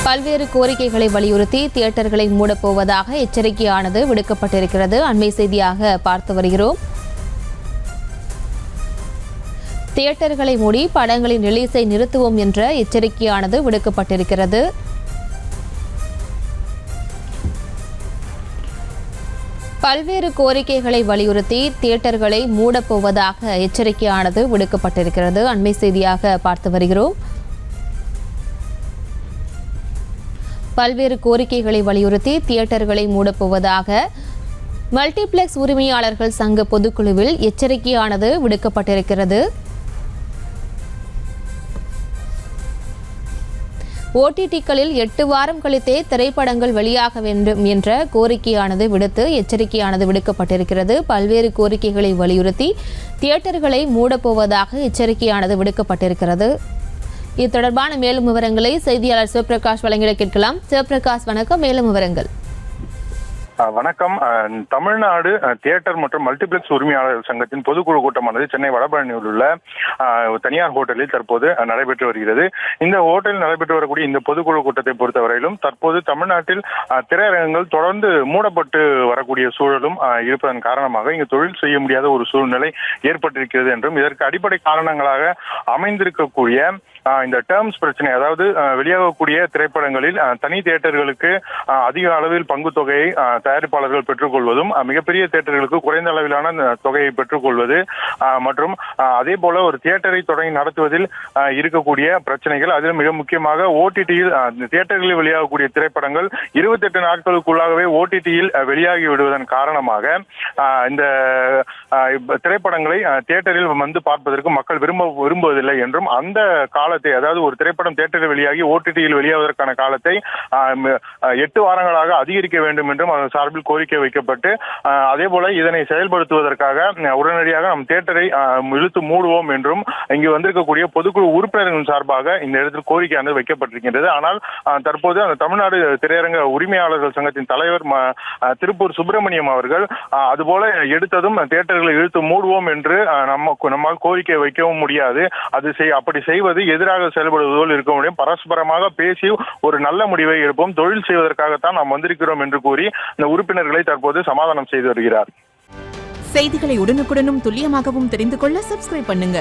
பல்வேறு கோரிக்கைகளை வலியுறுத்தி தியேட்டர்களை மூடப்போவதாக எச்சரிக்கையானது விடுக்கப்பட்டிருக்கிறது. அண்மை செய்தியாக பார்த்து வருகிறோம். தியேட்டர்களை மூடி படங்களின் ரிலீஸை நிறுத்துவோம் என்ற எச்சரிக்கையானது விடுக்கப்பட்டிருக்கிறது. பல்வேறு கோரிக்கைகளை வலியுறுத்தி தியேட்டர்களை மூடப்போவதாக எச்சரிக்கையானது விடுக்கப்பட்டிருக்கிறது. அண்மை செய்தியாக பார்த்து வருகிறோம். பல்வேறு கோரிக்கைகளை வலியுறுத்தி தியேட்டர்களை மூடப்போவதாக மல்டிப்ளெக்ஸ் உரிமையாளர்கள் சங்க பொதுக்குழுவில் எச்சரிக்கையானது விடுக்கப்பட்டிருக்கிறது. ஓடிடிக்களில் 8 வாரம் கழித்தே திரைப்படங்கள் வெளியாக வேண்டும் என்ற கோரிக்கையானது விடுத்து எச்சரிக்கையானது விடுக்கப்பட்டிருக்கிறது. பல்வேறு கோரிக்கைகளை வலியுறுத்தி தியேட்டர்களை மூடப்போவதாக எச்சரிக்கையானது விடுக்கப்பட்டிருக்கிறது. இது தொடர்பான மேலும் விவரங்களை செய்தியாளர் சிவபிரகாஷ் வழங்கிட கேட்கலாம். சிவபிரகாஷ், வணக்கம். மேலும் விவரங்கள். வணக்கம். தமிழ்நாடு தியேட்டர் மற்றும் மல்டிபிளெக்ஸ் உரிமையாளர்கள் சங்கத்தின் பொதுக்குழு கூட்டமானது சென்னை வடபழனியில் உள்ள தனியார் ஹோட்டலில் தற்போது நடைபெற்று வருகிறது. இந்த ஹோட்டலில் நடைபெற்று வரக்கூடிய இந்த பொதுக்குழு கூட்டத்தை பொறுத்தவரையிலும் தற்போது தமிழ்நாட்டில் திரையரங்கங்கள் தொடர்ந்து மூடப்பட்டு வரக்கூடிய சூழலும் இருப்பதன் காரணமாக இங்கு தொழில் செய்ய முடியாத ஒரு சூழ்நிலை ஏற்பட்டிருக்கிறது என்றும் இதற்கு அடிப்படை காரணங்களாக அமைந்திருக்கக்கூடிய இந்த டேர்ம்ஸ் பிரச்சனை, அதாவது வெளியாகக்கூடிய திரைப்படங்களில் தனி தியேட்டர்களுக்கு அதிக அளவில் பங்கு தொகையை தயாரிப்பாளர்கள் பெற்றுக்கொள்வதும், மிகப்பெரிய தியேட்டர்களுக்கு குறைந்த அளவிலான தொகையை பெற்றுக்கொள்வது மற்றும் அதே போல ஒரு தியேட்டரை தொடங்கி நடத்துவதில் இருக்கக்கூடிய பிரச்சனைகள், அதில் மிக முக்கியமாக ஓடிடியில் தியேட்டர்களில் வெளியாகக்கூடிய திரைப்படங்கள் 28 நாட்களுக்குள்ளாகவே ஓடிடியில் வெளியாகி விடுவதன் காரணமாக இந்த திரைப்படங்களை தியேட்டரில் வந்து பார்ப்பதற்கு மக்கள் விரும்புவதில்லை என்றும், அந்த காலத்தை, அதாவது ஒரு திரைப்படம் தியேட்டரில் வெளியாகி ஓடிடியில் வெளியாவதற்கான காலத்தை 8 வாரங்களாக அதிகரிக்க வேண்டும் என்றும் அதன் சார்பில் கோரிக்கை வைக்கப்பட்டு, அதே போல இதனை செயல்படுத்துவதற்காக உடனடியாக நம் தியேட்டரை இழுத்து மூடுவோம் என்றும் இங்கு வந்திருக்கக்கூடிய பொதுக்குழு உறுப்பினர்கள் சார்பாக இந்த இடத்தில் கோரிக்கையானது வைக்கப்பட்டிருக்கின்றது. ஆனால் தற்போது அந்த தமிழ்நாடு திரையரங்க உரிமையாளர்கள் சங்கத்தின் தலைவர் திருப்பூர் சுப்பிரமணியம் அவர்கள் அதுபோல எடுத்ததும் தியேட்டர்களை இழுத்து மூடுவோம் என்று நம்மால் கோரிக்கை வைக்கவும் முடியாது. அப்படி செய்வது எதிராக செயல்படுவதோடு இருக்க முடியும். பரஸ்பரமாக பேசி ஒரு நல்ல முடிவை எடுப்போம், தொழில் செய்வதற்காகத்தான் நாம் வந்திருக்கிறோம் என்று கூறி இந்த உறுப்பினர்களை தற்போது சமாதானம் செய்து வருகிறார். செய்திகளை உடனுக்குடனும் துல்லியமாகவும் தெரிந்து கொள்ள சப்ஸ்கிரைப் பண்ணுங்க.